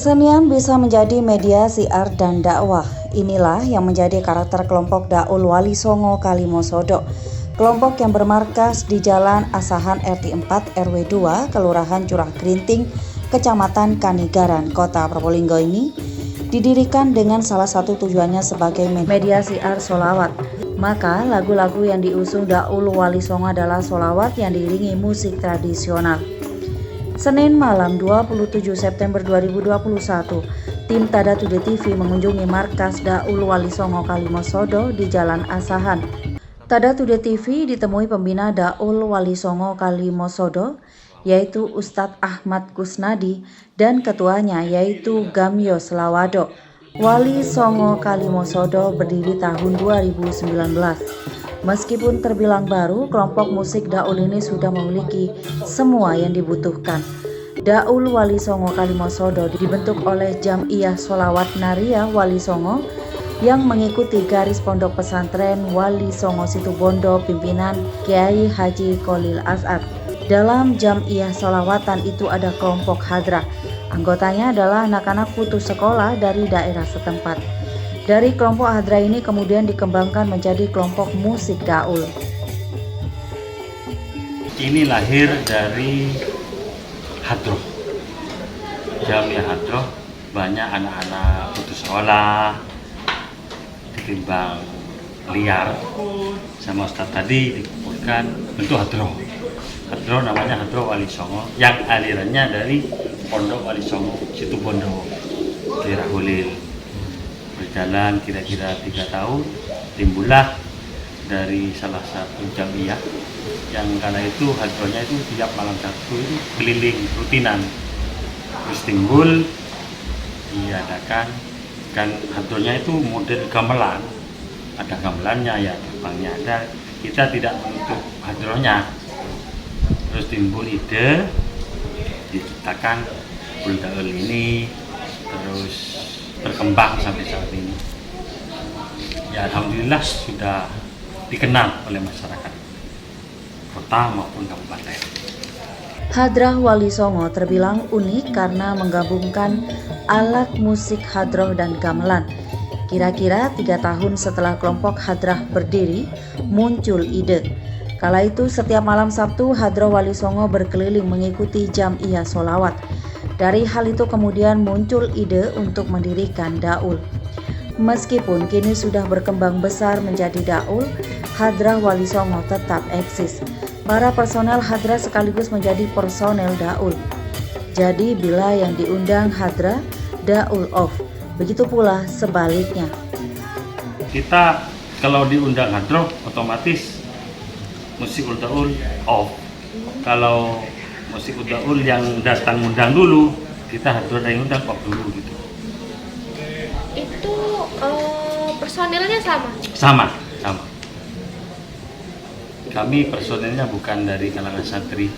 Kesenian bisa menjadi media siar dan dakwah. Inilah yang menjadi karakter kelompok Daul Wali Songo Kalimosodo. Kelompok yang bermarkas di Jalan Asahan RT 4 RW 2, Kelurahan Curah Gerinting, Kecamatan Kanigaran, Kota Probolinggo ini didirikan dengan salah satu tujuannya sebagai media siar sholawat. Maka lagu-lagu yang diusung Daul Wali Songo adalah sholawat yang diiringi musik tradisional. Senin malam 27 September 2021, tim Tada Today TV mengunjungi markas Daul Wali Songo Kalimosodo di Jalan Asahan. Tada Today TV ditemui pembina Daul Wali Songo Kalimosodo, yaitu Ustadz Ahmad Kusnadi, dan ketuanya yaitu Gamyo Selawado. Wali Songo Kalimosodo berdiri tahun 2019. Meskipun terbilang baru, kelompok musik Daul ini sudah memiliki semua yang dibutuhkan. Daul Wali Songo Kalimosodo dibentuk oleh Jam'iyah Sholawat Nariyah Wali Songo yang mengikuti garis pondok pesantren Wali Songo Situbondo pimpinan Kiai Haji Kholil As'ad. Dalam Jam'iyah Sholawatan itu ada kelompok hadrah. Anggotanya adalah anak-anak putus sekolah dari daerah setempat. Dari kelompok hadrah ini kemudian dikembangkan menjadi kelompok musik Daul. Ini lahir dari hadroh, Jam'iyah hadroh. Banyak anak-anak putus sekolah ditimbang liar sama Ustadz tadi dikumpulkan bentuk hadroh. Hadroh namanya Hadroh Wali Songo yang alirannya dari Pondok Wali Songo Situbondo, daerah Holil. Berjalan kira-kira 3 tahun, timbullah dari salah satu jam'iyah yang kala itu hadrohnya itu tiap malam Sabtu itu keliling rutinan. Terus timbul diadakan, kan hadrohnya itu model gamelan, ada gamelannya ya, terbangnya ada, kita tidak menutup hadrohnya. Terus timbul ide diciptakan Daul ini, terus berkembang sampai saat ini. Ya alhamdulillah sudah dikenal oleh masyarakat kota maupun kabupaten. Hadrah Wali Songo terbilang unik karena menggabungkan alat musik hadroh dan gamelan. Kira-kira 3 tahun setelah kelompok hadrah berdiri, muncul ide. Kala itu setiap malam Sabtu Hadroh Wali Songo berkeliling mengikuti Jam'iyah Sholawat. Dari hal itu kemudian muncul ide untuk mendirikan Daul. Meskipun kini sudah berkembang besar menjadi Daul, Hadrah Wali Songo tetap eksis. Para personel hadrah sekaligus menjadi personel Daul. Jadi bila yang diundang hadrah, Daul off. Begitu pula sebaliknya. Kita kalau diundang hadroh otomatis musik Daul off. Kalau musik Daul yang datang undang dulu, kita hadroh yang undang off dulu gitu. Itu personilnya sama? Sama. Kami personilnya bukan dari kalangan santri,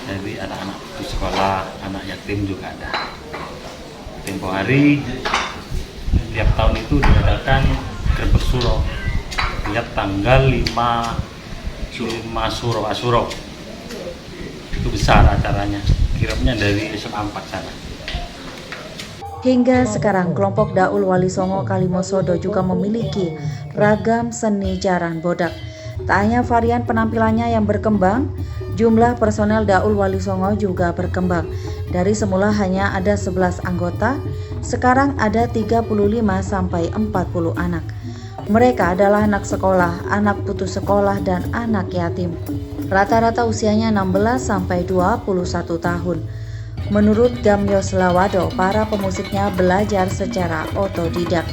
dari anak-anak putus sekolah, anak yatim juga ada. Tempo hari tiap tahun itu diadakan Grebek Suro tiap tanggal 5 Asuro. Itu besar acaranya, kirapnya dari SMA 4 sana. Hingga sekarang kelompok Daul Wali Songo Kalimosodo juga memiliki ragam seni jaran bodak. Tak hanya varian penampilannya yang berkembang, jumlah personel Daul Wali Songo juga berkembang. Dari semula hanya ada 11 anggota, sekarang ada 35 sampai 40 anak. Mereka adalah anak sekolah, anak putus sekolah, dan anak yatim. Rata-rata usianya 16 sampai 21 tahun. Menurut Gamyo Selawado, para pemusiknya belajar secara otodidak.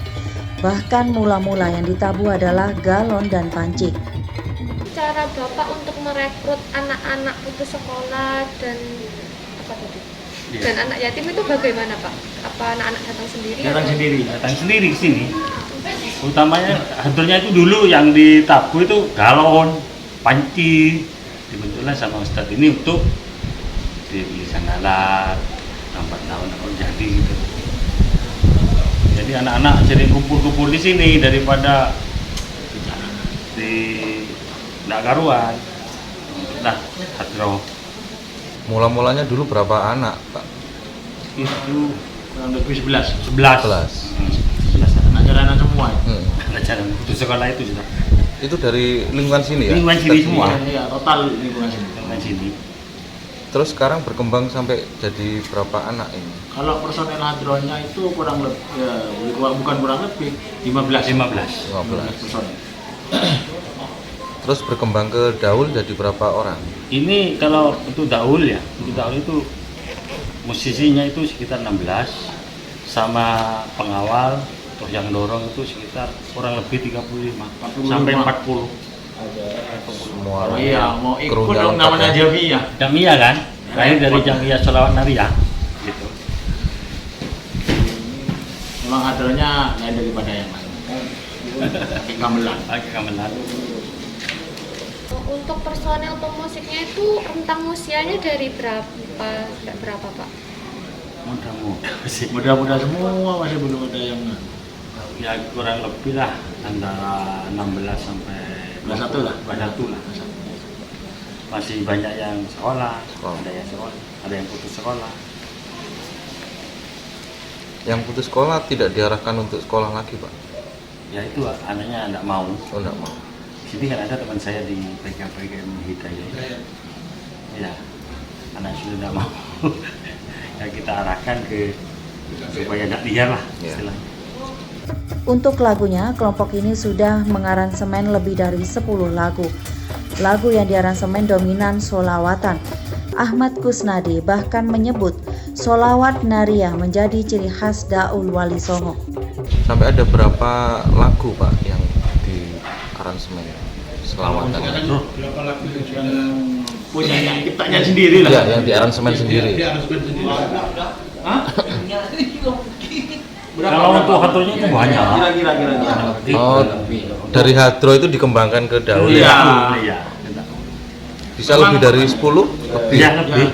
Bahkan mula-mula yang ditabuh adalah galon dan panci. Cara Bapak untuk merekrut anak-anak putus sekolah dan dan anak yatim itu bagaimana, Pak? Apa anak-anak datang sendiri? Datang sendiri ke sini. Utamanya hadrohnya itu dulu yang ditabuh itu galon, panci, dibentuklah sama Ustadz ini untuk dibeli sandalan, 4 tahun kalau jadi gitu. Jadi anak-anak sering kumpul-kumpul di sini daripada di nggak karuan. Nah, hadroh. Mula-mulanya dulu berapa anak, Pak? Itu kurang lebih 11. 11. 11 Anak jalanan semua. anak jalan putus sekolah itu sudah. Itu dari lingkungan sini ya? Lingkungan sini semua. Iya, total lingkungan sini. Lingkungan sini. Terus sekarang berkembang sampai jadi berapa anak ini? Kalau personel hadronya itu kurang lebih, bukan kurang lebih, 15 15. personel. Terus berkembang ke Daul jadi berapa orang? Ini kalau untuk Daul ya, untuk Daul itu musisinya itu sekitar 16 sama pengawal, terus yang dorong itu sekitar kurang lebih 35 sampai 40. Semua Oh iya, mau kru ikut dong dalam namanya pakai- Jamiyah. Jamiyah kan? Lahir dari Jamiyah Sholawat Nariyah gitu. Memang hadronya lain daripada yang lain. Pakai gamelan. Lagi gamelan. Untuk personel pemusiknya itu rentang usianya dari berapa sampai berapa Pak? Mudah-mudah sih. Mudah-mudahan semua masih belum ada yang Ya kurang lebih lah antara 16 sampai 21 lah. 21 lah. Masih banyak yang sekolah, Oh. ada yang sekolah, ada yang putus sekolah. Yang putus sekolah tidak diarahkan untuk sekolah lagi, Pak? Ya itu anaknya enggak mau. Oh, enggak mau. Di sini kan ada teman saya di PKPKM Hidayah. Ya, anak sudah enggak mau. Ya kita arahkan ke supaya enggak liar lah Ya. istilahnya. Untuk lagunya, kelompok ini sudah mengaransemen lebih dari 10 lagu. Lagu yang diaransemen dominan sholawatan. Ahmad Kusnadi bahkan menyebut sholawat nariyah menjadi ciri khas Daul Wali Songo. Sampai ada berapa lagu, Pak, yang di aransemen selawatan? Loh, yang punya ciptanya sendiri lah. Iya, yang di aransemen sendiri. kalau untuk hadronya itu banyak. Kira-kira. Oh, dari hadro itu dikembangkan ke Daul Iya. ya? Iya. Bisa lebih dari 10? Lebih. Iya, lebih.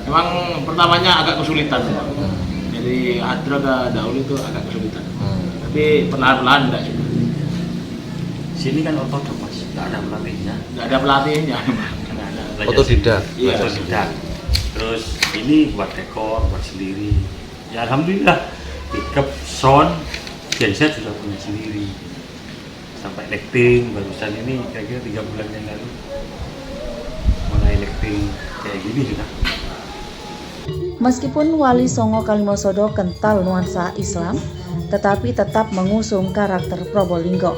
Memang pertamanya agak kesulitan. Jadi hadro ke daul itu agak kesulitan. Tapi perlahan-lahan enggak sih. Sini kan otodidak Mas, enggak ada pelatihnya. Enggak ada pelatihnya. Nggak ada. Belajar Otodidak. sendiri. Iya. Otodidak. Terus ini buat dekor, buat sendiri. Ya alhamdulillah. Pickup, sound, genset sudah punya sendiri. Sampai lighting barusan ini kira-kira 3 bulan yang lalu mulai lighting kayak gini sudah. Meskipun Wali Songo Kalimosodo kental nuansa Islam, tetapi tetap mengusung karakter Probolinggo.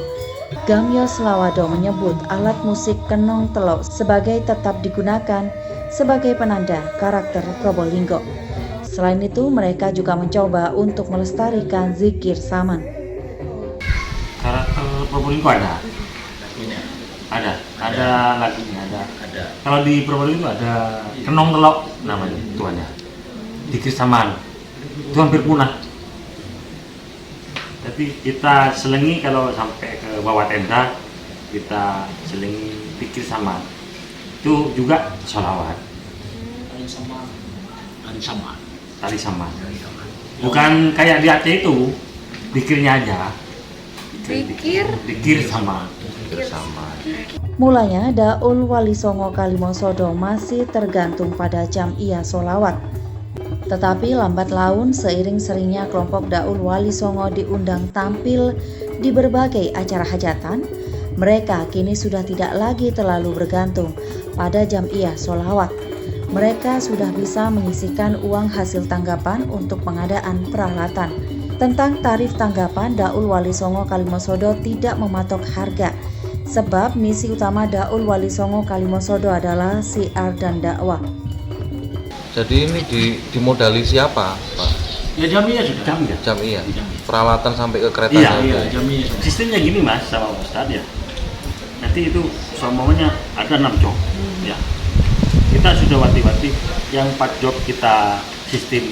Gamyo Slawado menyebut alat musik kenong telok sebagai tetap digunakan sebagai penanda karakter Probolinggo. Selain itu, mereka juga mencoba untuk melestarikan zikir saman. Karakter Probolinggo ada lagunya ada. Kalau di Probolinggo ada kenong telok namanya tuannya. Dikir saman. Itu hampir punah. Tapi kita selengi kalau sampai ke bawah tenda kita selengi dikir saman. Itu juga sholawat. Tali saman. Bukan kayak di Aceh itu dikirnya aja. Dikir sama. Mulanya Daul Wali Songo Kalimosodo masih tergantung pada jam'iyah sholawat. Tetapi lambat laun seiring seringnya kelompok Daul Wali Songo diundang tampil di berbagai acara hajatan, mereka kini sudah tidak lagi terlalu bergantung pada jam'iyah sholawat. Mereka sudah bisa menyisihkan uang hasil tanggapan untuk pengadaan peralatan. Tentang tarif tanggapan, Daul Wali Songo Kalimosodo tidak mematok harga, sebab misi utama Daul Wali Songo Kalimosodo adalah siar dan dakwah. Jadi ini dimodali siapa, Pak? Ya Jamiyah sudah. Jam'iyah. Peralatan sampai ke keretanya. Iya, Jamiyah. Sistemnya gini Mas sama Ustadz ya. Nanti itu semuanya ada 6 job. Ya. Kita sudah wanti-wanti yang 4 job kita sistem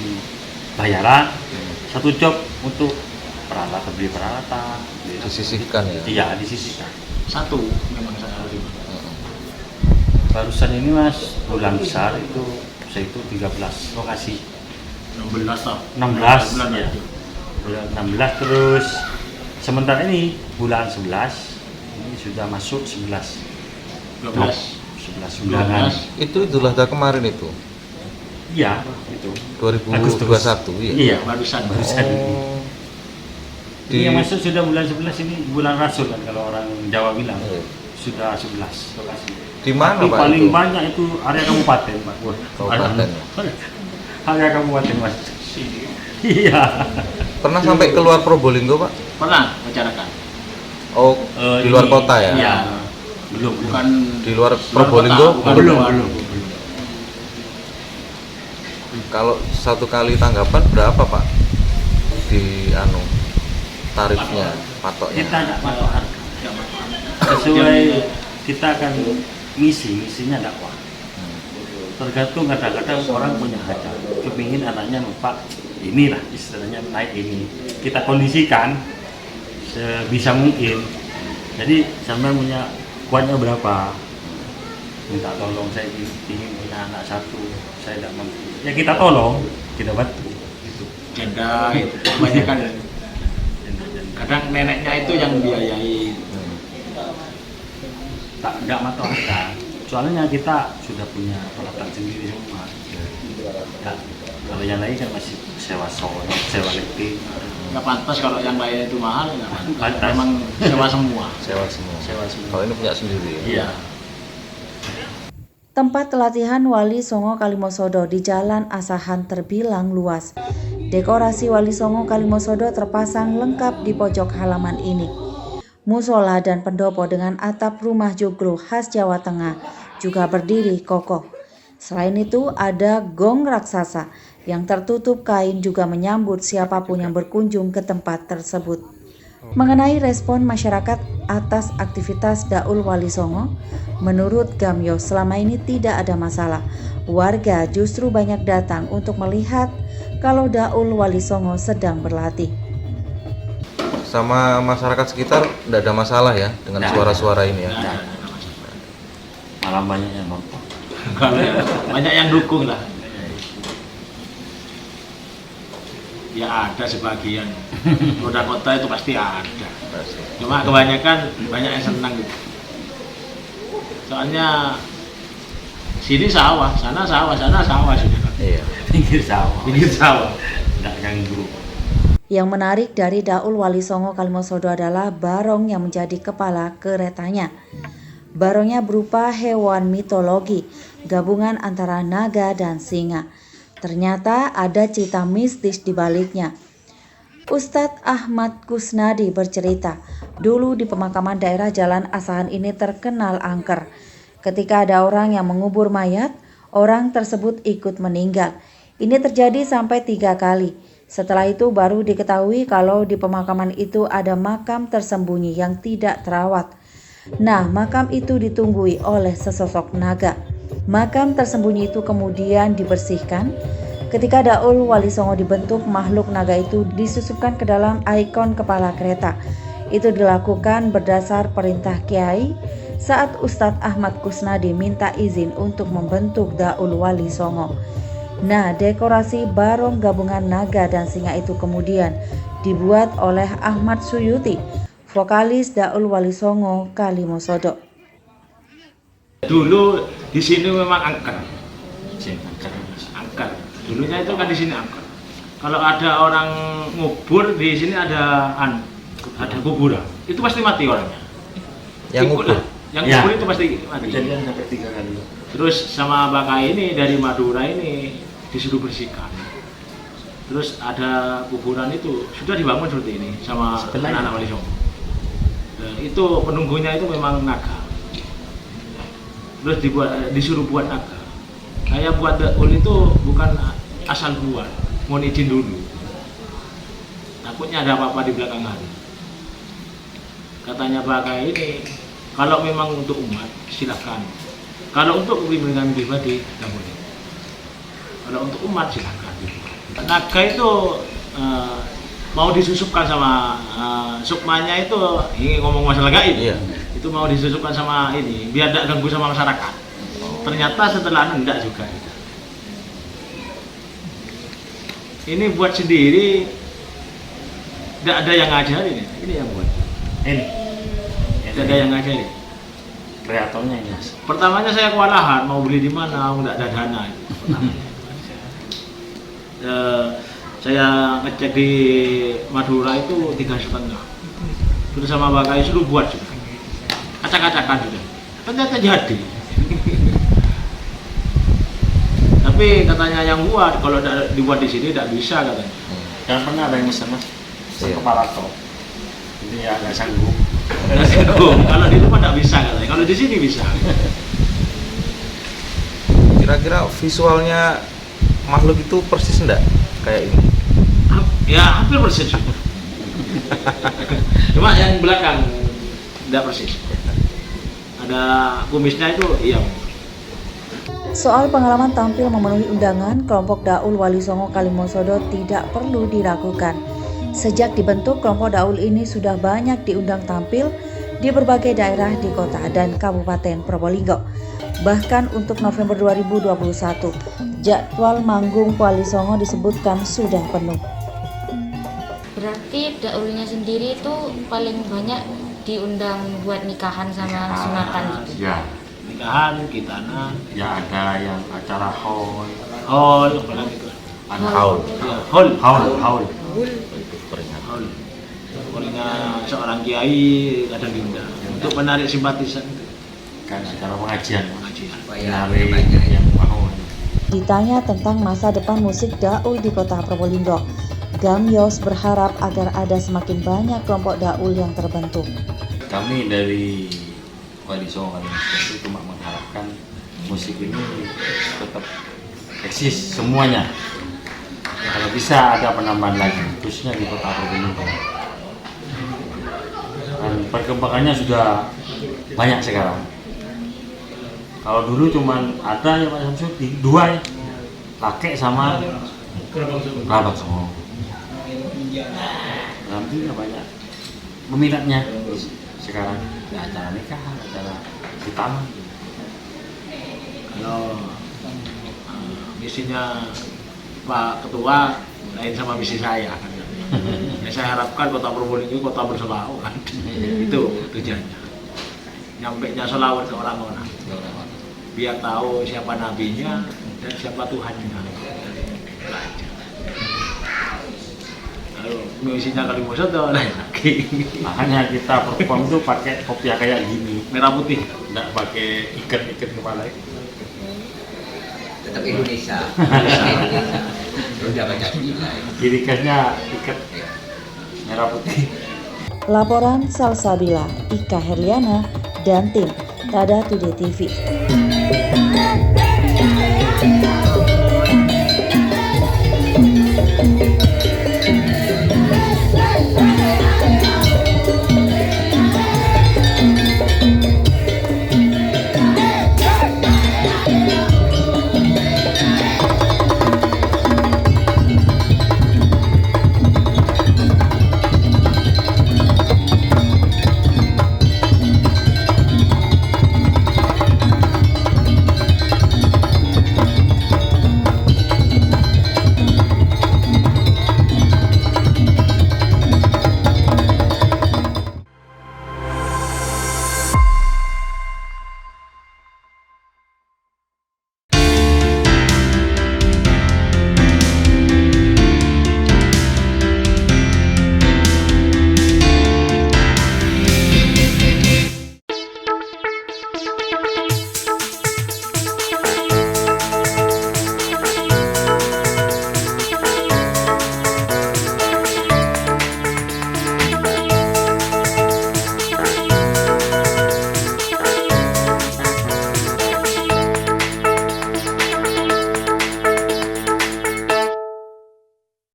bayaran, 1 job untuk peralatan, beli peralatan, Disisihkan ya. iya disisihkan. Satu memang saya harus. Barusan ini Mas bulan besar itu saya itu 13 lokasi. 16 toh. 16 bulan ya. itu. Bulan 16 terus sementara ini bulan 11 ini sudah masuk 11 12. 11 undangan. Itu Idul Adha kemarin itu. Iya, itu. 2021 ya. Iya, barusan. Oh. Ini yang masuk sudah bulan 11 ini bulan Rasul kan kalau orang Jawa bilang. Iya. Sudah 11 lokasi. Di mana Tapi Pak paling itu? banyak itu area kabupaten, Pak. Wah, Kabupaten. area kabupaten, Mas. Iya. Pernah sampai keluar Probolinggo, Pak? Pernah masyarakat. Oh, di luar Ini- kota ya? Iya. Belum. Bukan Di luar luar Probolinggo? kota, bukan Belum. luar. Kalau satu kali tanggapan berapa, Pak? Di tarifnya, patoknya? Kita nggak patok harga. Nggak apa-apa. Sesuai kita akan misinya dakwah. Tergantung kadang-kadang orang punya hajat, kepingin anaknya numpak inilah istilahnya naik ini. Kita kondisikan sebisa mungkin. Jadi sampai punya kuatnya berapa? Minta tolong, saya ingin punya anak satu, saya tidak mampu. Ya kita tolong, kita bantu. Gitu. Janda itu kebanyakan. Kadang neneknya itu yang biayai. Nggak matok harga. Soalnya kita sudah punya peralatan sendiri semua. Ya, kalau yang lain kan masih sewa solar, sewa listrik. Nggak pantas kalau yang lain itu mahal, nggak pantas. Pantas. Memang sewa semua. Sewa semua. Sewa semua. Kalau ini punya sendiri ya? Iya. Tempat latihan Wali Songo Kalimosodo di Jalan Asahan terbilang luas. Dekorasi Wali Songo Kalimosodo terpasang lengkap di pojok halaman ini. Musola dan pendopo dengan atap rumah joglo khas Jawa Tengah juga berdiri kokoh. Selain itu ada gong raksasa yang tertutup kain juga menyambut siapapun yang berkunjung ke tempat tersebut. Mengenai respon masyarakat atas aktivitas Daul Wali Songo, menurut Gamyo selama ini tidak ada masalah. Warga justru banyak datang untuk melihat kalau Daul Wali Songo sedang berlatih. Sama masyarakat sekitar tidak ada masalah ya dengan Nggak suara-suara ini ya? Nggak. Malah banyak yang nonton. Banyak yang dukung lah. Ya ada sebagian. Roda kota itu pasti ada. Pasti. Cuma kebanyakan banyak yang senang gitu. Soalnya sini sawah, sana sawah sudah. Iya. Pinggir sawah. Pinggir sawah. Nggak ganggu. Yang menarik dari Daul Wali Songo Kalimosodo adalah barong yang menjadi kepala keretanya. Barongnya berupa hewan mitologi, gabungan antara naga dan singa. Ternyata ada cerita mistis di baliknya. Ustadz Ahmad Kusnadi bercerita, dulu di pemakaman daerah Jalan Asahan ini terkenal angker. Ketika ada orang yang mengubur mayat, orang tersebut ikut meninggal. Ini terjadi sampai 3 kali. Setelah itu baru diketahui kalau di pemakaman itu ada makam tersembunyi yang tidak terawat. Nah, makam itu ditunggui oleh sesosok naga. Makam tersembunyi itu kemudian dibersihkan. Ketika Daul Wali Songo dibentuk, makhluk naga itu disusupkan ke dalam ikon kepala kereta. Itu dilakukan berdasar perintah Kiai saat Ustadz Ahmad Kusnadi minta izin untuk membentuk Daul Wali Songo. Nah, dekorasi barong gabungan naga dan singa itu kemudian dibuat oleh Ahmad Suyuti, vokalis Daul Wali Songo Kalimosodo. Dulu di sini memang angker. Angker. Angker. Dulunya itu kan di sini angker. Kalau ada orang ngubur di sini ada kuburan. Itu pasti mati orangnya. Yang Ikut ngubur? lah. Yang Ya. ngubur itu pasti mati. Kejadian sampai 3 kali. Terus sama Bakai ini dari Madura ini disuruh bersihkan. Terus ada kuburan itu sudah dibangun seperti ini sama Sebelah anak-anak Wali Songo. Dan itu penunggunya itu memang naga. Terus disuruh buat naga. Kayak buat Daul itu bukan asal buat, mohon izin dulu. Takutnya ada apa-apa di belakang hari. Katanya Bakai ini, kalau memang untuk umat silakan. Kalau untuk kepentingan pribadi, tidak boleh. Kalau untuk umat silakan. Naga itu mau disusupkan sama sukmanya itu, ini ngomong masalah gaib. Iya. Itu mau disusupkan sama ini, biar tidak ganggu sama masyarakat. Ternyata setelah enggak juga. Ini buat sendiri, tidak ada yang ngajarin. Ini yang buat. Ini. Tidak ada yang ngajarin. Kreatornya ini. Pertamanya saya kewalahan, mau beli di mana, tidak ada dana. Saya ngecek di Madura itu 3,5. Terus sama Pak Kai suruh buat juga. Acak-acakan juga. Ternyata jadi. Tapi katanya yang buat, kalau dibuat di sini tidak bisa katanya. Jangan pernah ada yang mesen mas, Iya. kepala tol. Ini ya nggak sanggup. Kalau di rumah tidak bisa katanya, kalau di sini bisa. Kira-kira visualnya makhluk itu persis enggak kayak ini? Ya hampir persis. Cuma yang belakang tidak persis. Ada kumisnya itu iya. Soal pengalaman tampil memenuhi undangan, kelompok Daul Wali Songo Kalimosodo tidak perlu diragukan. Sejak dibentuk, kelompok Daul ini sudah banyak diundang tampil di berbagai daerah di kota dan Kabupaten Probolinggo. Bahkan untuk November 2021, jadwal manggung Wali Songo disebutkan sudah penuh. Berarti daulnya sendiri itu paling banyak diundang buat nikahan sama sunatan gitu. Ya, Nikahan, kitana, ya ada yang acara haul, haul, apalagi itu. Haul. Ya, haul. haul. Haul. Pokoknya seorang kiai kadang diundang untuk menarik simpatisan. Kan acara pengajian, Pengajian. menarik yang mau. Ditanya tentang masa depan musik Daul di kota Probolinggo, Gamyos berharap agar ada semakin banyak kelompok Daul yang terbentuk. Kami dari Wali Songo Kalimosodo cuma mengharapkan musik ini tetap eksis semuanya. Kalau bisa ada penambahan lagi, khususnya di kota Probolinggo. Dan perkembangannya sudah banyak sekarang. Kalau dulu cuma ada ya Pak Samsudi, 2 ya, Lake sama Kerabak Songo. Alhamdulillah banyak peminatnya sekarang. Ya, acara nikahan, acara hitam. Kalau misinya Pak Ketua lain sama misi saya kan. Ya, saya harapkan kota Probolinggo kota berselawat kan. Itu tujuannya. Nyampainya selawat ke orang-orang. Biar tahu siapa nabinya dan siapa Tuhannya. Kalau misinya Kalimosodo lain lagi. Makanya kita perform itu pakai kopiah kayak gini, Merah putih. nggak pakai ikat-ikat kepala. Tetap Indonesia. Udah baca Kiri kasnya ikat merah putih. Laporan Salsabila, Ika Herliana, dan tim Tada Today TV.